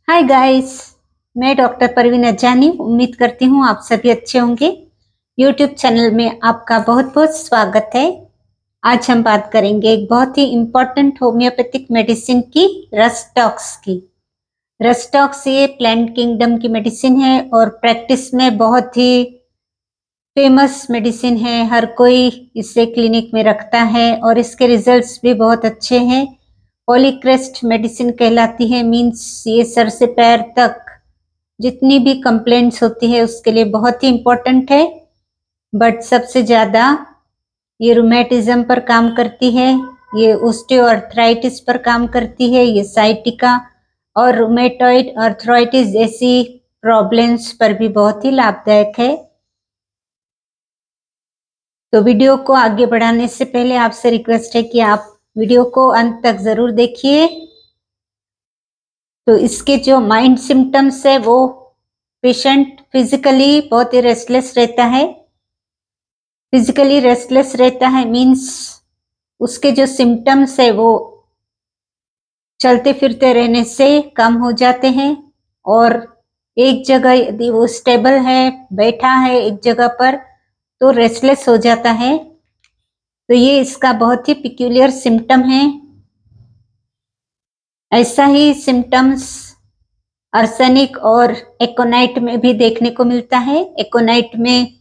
Hi guys, मैं doctor Parveen अज्जानी उम्मीद करती हूँ आप सभी अच्छे होंगे। यूट्यूब चैनल में आपका बहुत बहुत स्वागत है। आज हम बात करेंगे एक बहुत ही इम्पोर्टेंट होम्योपैथिक मेडिसिन की, रस्टॉक्स की। रस्टॉक्स ये प्लांट किंगडम की मेडिसिन है और प्रैक्टिस में बहुत ही फेमस मेडिसिन है। हर कोई इसे क्लिनिक में रखता है और इसके रिजल्ट्स भी बहुत अच्छे हैं। पॉलीक्रेस्ट मेडिसिन कहलाती है, मीन्स ये सर से पैर तक जितनी भी कंप्लेंट्स होती है उसके लिए बहुत ही इम्पोर्टेंट है। बट सबसे ज़्यादा ये रूमेटिज्म पर काम करती है, ये ऑस्टियोआर्थराइटिस पर काम करती है, ये साइटिका और रूमेटॉइड आर्थराइटिस जैसी प्रॉब्लम्स पर भी बहुत ही लाभदायक है। तो वीडियो को आगे बढ़ाने से पहले आपसे रिक्वेस्ट है कि आप वीडियो को अंत तक जरूर देखिए। तो इसके जो माइंड सिम्टम्स है वो पेशेंट फिजिकली बहुत ही रेस्टलेस रहता है। फिजिकली रेस्टलेस रहता है मीन्स उसके जो सिम्टम्स है वो चलते फिरते रहने से कम हो जाते हैं और एक जगह यदि वो स्टेबल है, बैठा है एक जगह पर, तो रेस्टलेस हो जाता है। तो ये इसका बहुत ही पिक्यूलियर सिम्टम है। ऐसा ही सिम्टम्स आर्सेनिक और एकोनाइट में भी देखने को मिलता है। एकोनाइट में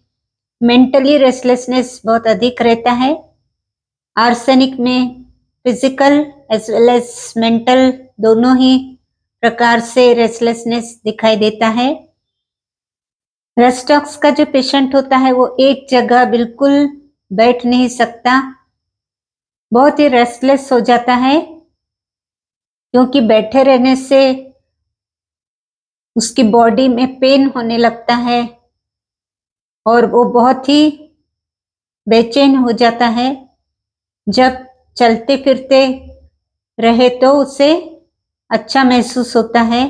मेंटली रेस्टलेसनेस बहुत अधिक रहता है। आर्सेनिक में physical as well as mental दोनों ही प्रकार से रेस्टलेसनेस दिखाई देता है। रस्टॉक्स का जो पेशेंट होता है वो एक जगह बिल्कुल बैठ नहीं सकता, बहुत ही रेस्टलेस हो जाता है, क्योंकि बैठे रहने से उसकी बॉडी में पेन होने लगता है और वो बहुत ही बेचैन हो जाता है। जब चलते फिरते रहे तो उसे अच्छा महसूस होता है।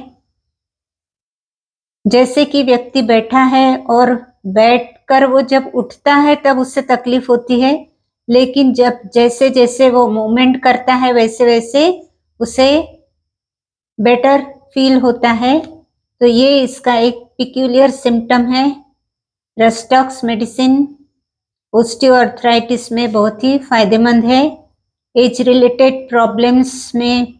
जैसे कि व्यक्ति बैठा है और बैठकर वो जब उठता है तब उससे तकलीफ होती है, लेकिन जब जैसे जैसे वो मूवमेंट करता है वैसे वैसे उसे बेटर फील होता है। तो ये इसका एक पिक्यूलियर सिम्टम है। रस्टॉक्स मेडिसिन ऑस्टियोआर्थराइटिस में बहुत ही फायदेमंद है। एज रिलेटेड प्रॉब्लम्स में,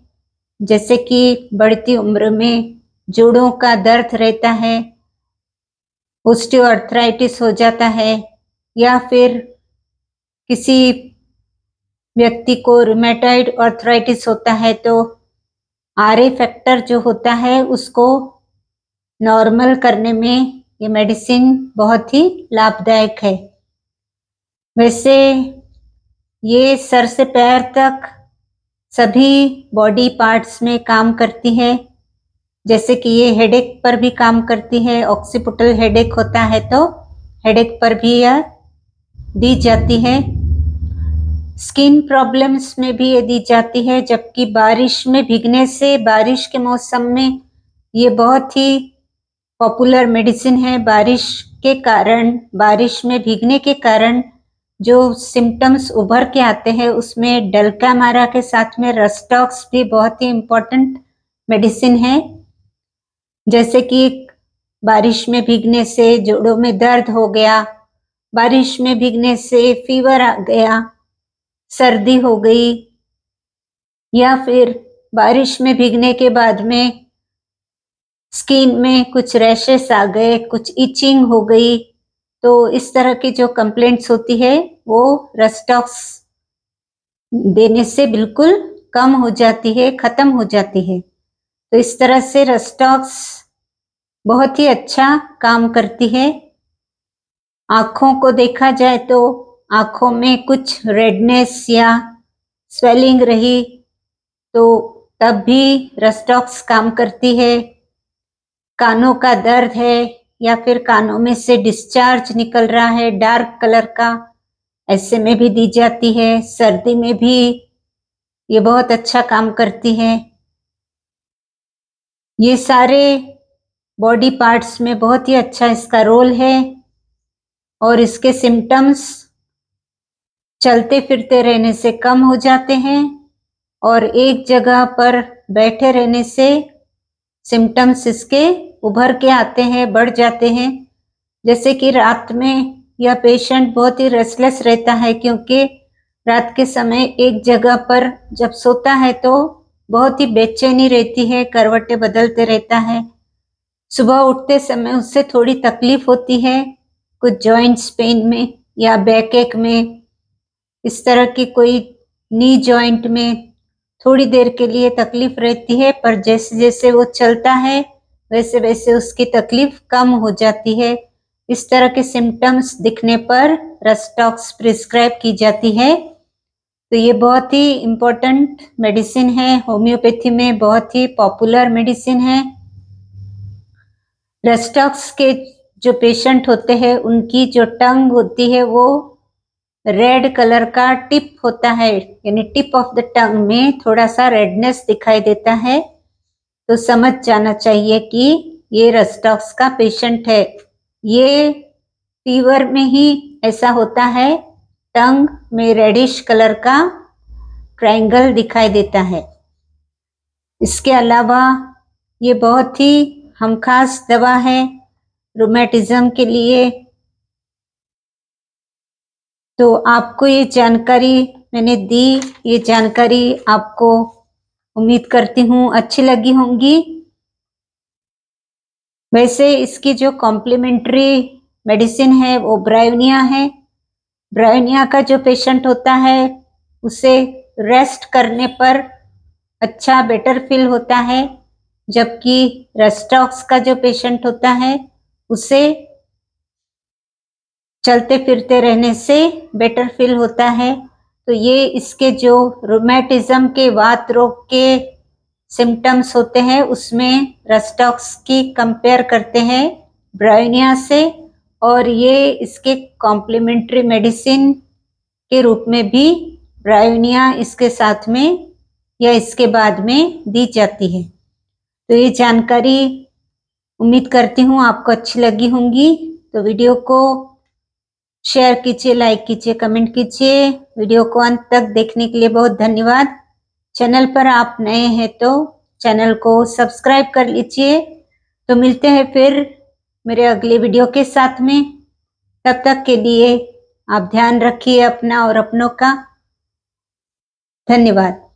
जैसे कि बढ़ती उम्र में जोड़ों का दर्द रहता है, ऑस्टियोआर्थराइटिस हो जाता है, या फिर किसी व्यक्ति को रूमेटॉइड आर्थराइटिस होता है तो आरए फैक्टर जो होता है उसको नॉर्मल करने में ये मेडिसिन बहुत ही लाभदायक है। वैसे ये सर से पैर तक सभी बॉडी पार्ट्स में काम करती है। जैसे कि ये हेडेक पर भी काम करती है, ऑक्सीपिटल हेडेक होता है तो हेडेक पर भी यह दी जाती है। स्किन प्रॉब्लम्स में भी ये दी जाती है, जबकि बारिश में भीगने से, बारिश के मौसम में ये बहुत ही पॉपुलर मेडिसिन है। बारिश के कारण, बारिश में भीगने के कारण जो सिम्टम्स उभर के आते हैं उसमें डल्कामारा के साथ में रस्टॉक्स भी बहुत ही इम्पोर्टेंट मेडिसिन है। जैसे कि बारिश में भीगने से जोड़ों में दर्द हो गया, बारिश में भीगने से फीवर आ गया, सर्दी हो गई, या फिर बारिश में भीगने के बाद में स्किन में कुछ रैशेस आ गए, कुछ इचिंग हो गई, तो इस तरह की जो कंप्लेंट्स होती है वो रस्टॉक्स देने से बिल्कुल कम हो जाती है, खत्म हो जाती है। तो इस तरह से रस्टॉक्स बहुत ही अच्छा काम करती है। आँखों को देखा जाए तो आँखों में कुछ रेडनेस या स्वेलिंग रही तो तब भी रस्टॉक्स काम करती है। कानों का दर्द है या फिर कानों में से डिस्चार्ज निकल रहा है डार्क कलर का, ऐसे में भी दी जाती है। सर्दी में भी ये बहुत अच्छा काम करती है। ये सारे बॉडी पार्ट्स में बहुत ही अच्छा इसका रोल है और इसके सिम्टम्स चलते फिरते रहने से कम हो जाते हैं और एक जगह पर बैठे रहने से सिम्टम्स इसके उभर के आते हैं, बढ़ जाते हैं। जैसे कि रात में यह पेशेंट बहुत ही रेस्टलेस रहता है, क्योंकि रात के समय एक जगह पर जब सोता है तो बहुत ही बेचैनी रहती है, करवटें बदलते रहता है। सुबह उठते समय उससे थोड़ी तकलीफ होती है, कुछ जॉइंट्स पेन में या बैक एक में, इस तरह की कोई नी जॉइंट में थोड़ी देर के लिए तकलीफ रहती है, पर जैसे जैसे वो चलता है वैसे वैसे उसकी तकलीफ कम हो जाती है। इस तरह के सिम्टम्स दिखने पर रस्टॉक्स प्रिस्क्राइब की जाती है। तो ये बहुत ही इम्पोर्टेंट मेडिसिन है, होम्योपैथी में बहुत ही पॉपुलर मेडिसिन है। रस्टॉक्स के जो पेशेंट होते हैं उनकी जो टंग होती है वो रेड कलर का टिप होता है, यानी टिप ऑफ द टंग में थोड़ा सा रेडनेस दिखाई देता है, तो समझ जाना चाहिए कि ये रस्टॉक्स का पेशेंट है। ये फीवर में ही ऐसा होता है, टंग में रेडिश कलर का ट्रायंगल दिखाई देता है। इसके अलावा ये बहुत ही हमखास दवा है रूमेटिज्म के लिए। तो आपको ये जानकारी मैंने दी, ये जानकारी आपको उम्मीद करती हूँ अच्छी लगी होंगी। वैसे इसकी जो कॉम्प्लीमेंट्री मेडिसिन है वो ब्रायोनिया है। ब्रायोनिया का जो पेशेंट होता है उसे रेस्ट करने पर अच्छा बेटर फील होता है, जबकि रस्टॉक्स का जो पेशेंट होता है उसे चलते फिरते रहने से बेटर फील होता है। तो ये इसके जो रूमेटिज्म के वात रोग के सिम्टम्स होते हैं उसमें रस्टॉक्स की कंपेयर करते हैं ब्रायोनिया से, और ये इसके कॉम्प्लीमेंट्री मेडिसिन के रूप में भी ब्रायोनिया इसके साथ में या इसके बाद में दी जाती है। तो ये जानकारी उम्मीद करती हूँ आपको अच्छी लगी होंगी। तो वीडियो को शेयर कीजिए, लाइक कीजिए, कमेंट कीजिए। वीडियो को अंत तक देखने के लिए बहुत धन्यवाद। चैनल पर आप नए हैं तो चैनल को सब्सक्राइब कर लीजिए। तो मिलते हैं फिर मेरे अगले वीडियो के साथ में। तब तक के लिए आप ध्यान रखिए अपना और अपनों का। धन्यवाद।